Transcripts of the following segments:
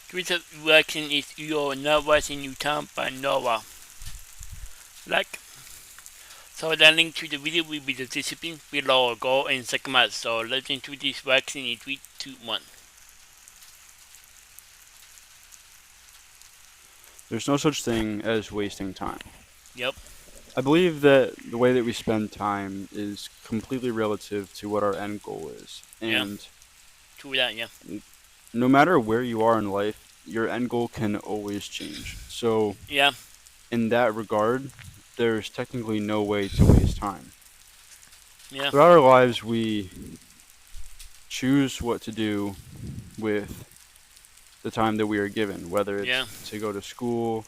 Twitter reaction is you're not wasting your time by Noah. Like, so the link to the video will be the description below. Go and check them out. So let's into this reaction in 3, 2, 1. There's no such thing as wasting time. Yep. I believe that the way that we spend time is completely relative to what our end goal is. Yeah. And True that. Yeah. no matter where you are in life, your end goal can always change. So, Yeah. in that regard, there's technically no way to waste time. Yeah. Throughout our lives, we choose what to do with the time that we are given, whether Yeah. it's to go to school,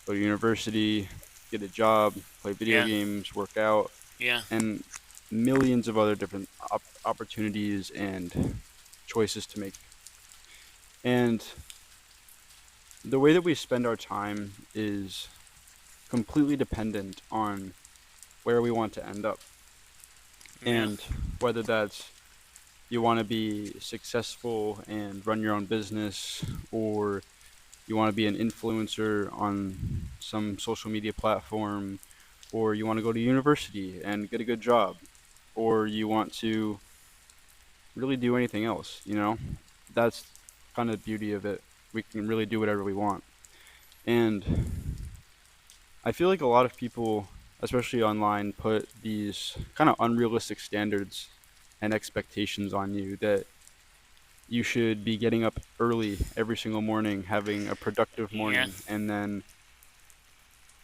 go to university, get a job, play video Yeah. games, work out, Yeah. and millions of other different opportunities and choices to make. And the way that we spend our time is completely dependent on where we want to end up. Yeah. And whether that's you want to be successful and run your own business, or you want to be an influencer on some social media platform, or you want to go to university and get a good job, or you want to really do anything else, That's kind of the beauty of it. We can really do whatever we want. And I feel like a lot of people, especially online, put these kind of unrealistic standards and expectations on you that you should be getting up early every single morning, having a productive Yeah. morning, and then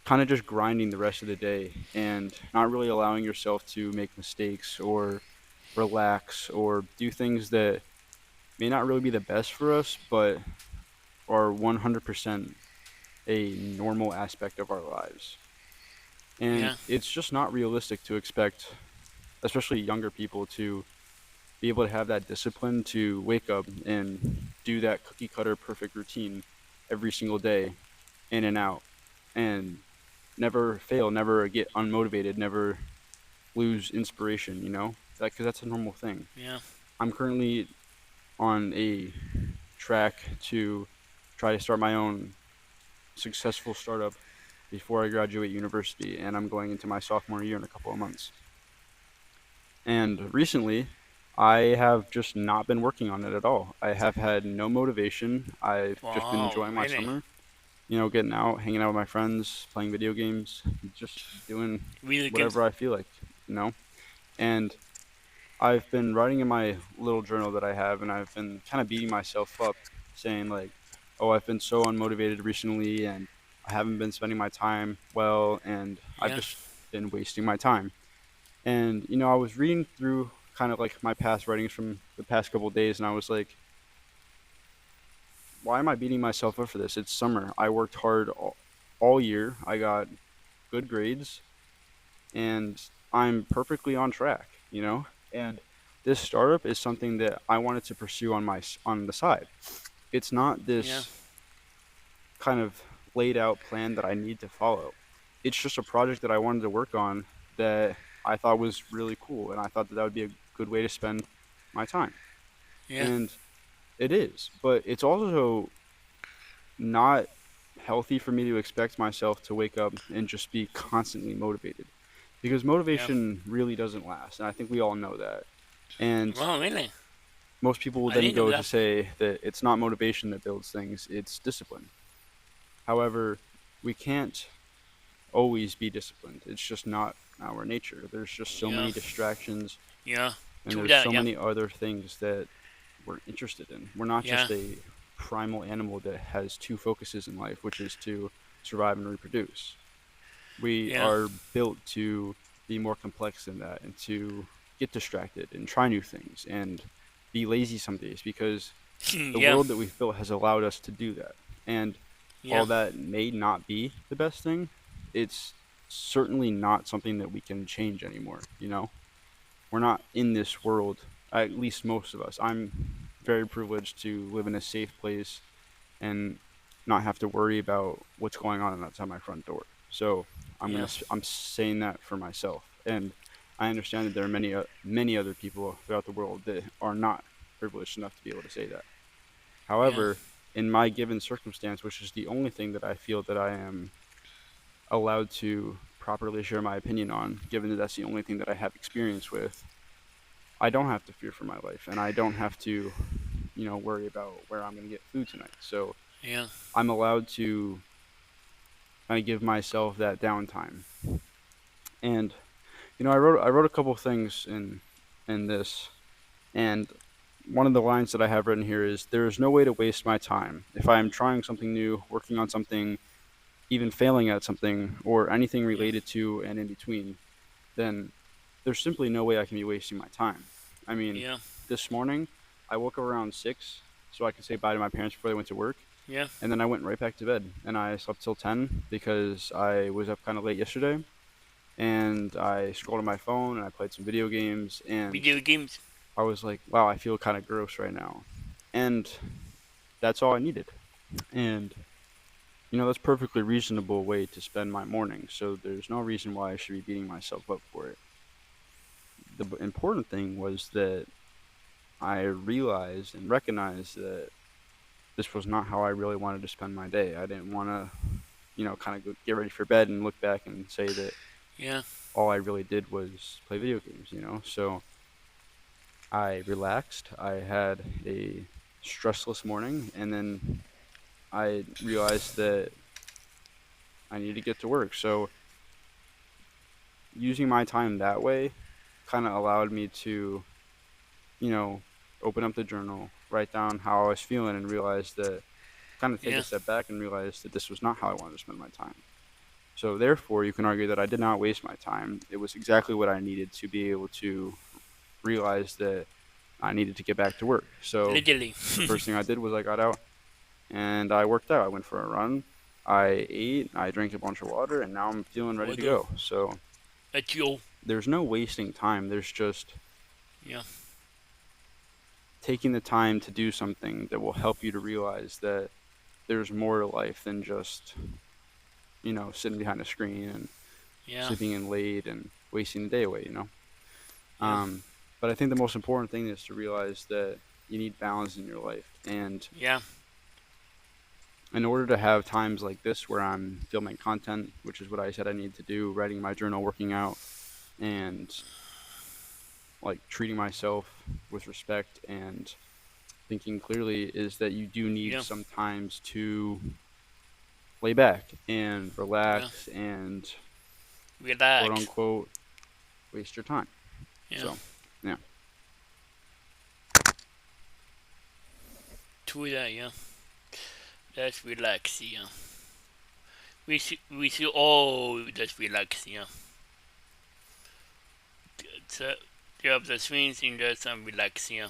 kind of just grinding the rest of the day and not really allowing yourself to make mistakes or relax or do things that may not really be the best for us, but are 100% a normal aspect of our lives. And Yeah. it's just not realistic to expect, especially younger people, to be able to have that discipline to wake up and do that cookie cutter perfect routine every single day, in and out, and never fail, never get unmotivated, never lose inspiration, because that's a normal thing. Yeah. I'm currently on a track to try to start my own successful startup before I graduate university, and I'm going into my sophomore year in a couple of months. And recently, I have just not been working on it at all. I have had no motivation. I've just been Wow. enjoying my Really. summer, getting out, hanging out with my friends, playing video games, just doing Really good. whatever I feel like, you know? And I've been writing in my little journal that I have, and I've been kind of beating myself up, saying, like, oh, I've been so unmotivated recently, and I haven't been spending my time well, and I've Yeah. just been wasting my time. And, I was reading through kind of like my past writings from the past couple of days, and I was like, why am I beating myself up for this? It's summer. I worked hard all year. I got good grades, and I'm perfectly on track, And this startup is something that I wanted to pursue on the side. It's not Yeah. this kind of laid out plan that I need to follow. It's just a project that I wanted to work on that I thought was really cool, and I thought that that would be a good way to spend my time. Yeah. And it is, but it's also not healthy for me to expect myself to wake up and just be constantly motivated, because Yeah. motivation really doesn't last, and I think we all know that. And Wow. Really. most people will I then didn't know go to that. say that it's not motivation that builds things, it's discipline. However, we can't always be disciplined. It's just not our nature. There's just so Yeah. many distractions, Yeah. and True there's that. so Yeah. many other things that we're interested in. We're not Yeah. just a primal animal that has two focuses in life, which is to survive and reproduce. We Yeah. are built to be more complex than that, and to get distracted and try new things and be lazy some days, because the Yeah. world that we've built has allowed us to do that. And Yeah. while that may not be the best thing, it's certainly not something that we can change anymore. We're not in this world, at least most of us. I'm very privileged to live in a safe place and not have to worry about what's going on outside my front door. So Yeah. I'm saying that for myself, and I understand that there are many other people throughout the world that are not privileged enough to be able to say that. Yeah. However, in my given circumstance, which is the only thing that I feel that I am allowed to properly share my opinion on, given that that's the only thing that I have experience with, I don't have to fear for my life, and I don't have to, worry about where I'm going to get food tonight. So yeah, I'm allowed to kind of give myself that downtime. And I wrote a couple things in this, and one of the lines that I have written here is, there is no way to waste my time. If I am trying something new, working on something, even failing at something, or anything yeah, related to and in between, then there's simply no way I can be wasting my time. I mean, yeah, this morning I woke up around 6 so I could say bye to my parents before they went to work, yeah, and then I went right back to bed and I slept till 10 because I was up kind of late yesterday, and I scrolled on my phone and I played some video games, and video games. I was like, wow, I feel kind of gross right now. And that's all I needed. And that's perfectly reasonable way to spend my morning. So there's no reason why I should be beating myself up for it. The important thing was that I realized and recognized that this was not how I really wanted to spend my day. I didn't want to, kind of get ready for bed and look back and say that Yeah, all I really did was play video games. So I relaxed. I had a stressless morning, and then I realized that I needed to get to work. So using my time that way kind of allowed me to, you know, open up the journal, write down how I was feeling, and realize that, kind of take a yeah, step back and realize that this was not how I wanted to spend my time. So therefore, you can argue that I did not waste my time. It was exactly what I needed to be able to realize that I needed to get back to work. So literally. the first thing I did was I got out and I worked out. I went for a run. I ate. I drank a bunch of water, and now I'm feeling ready to Water. go. So That's you. there's no wasting time. There's just Yeah, taking the time to do something that will help you to realize that there's more to life than just, sitting behind a screen and yeah, sleeping in late and wasting the day away. yeah, Um, but I think the most important thing is to realize that you need balance in your life. And yeah, in order to have times like this where I'm filming content, which is what I said I need to do, writing my journal, working out, and like treating myself with respect and thinking clearly, is that you do need yeah, sometimes to lay back and yeah. relax and quote Relax. unquote waste your time. Yeah. So, yeah. To that, yeah. That's relax, yeah. We should all just relax, yeah. So, grab the swings and just relax, yeah.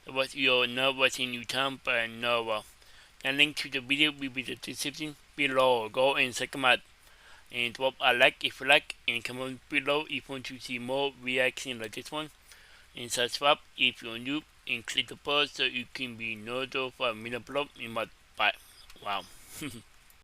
What you're not watching you time by Nova. The link to the video will be the description below. Go and check them out. And drop a like if you like, and comment below if you want to see more reaction like this one. And subscribe if you're new, and click the bell so you can be notified when I upload in my bye. Wow.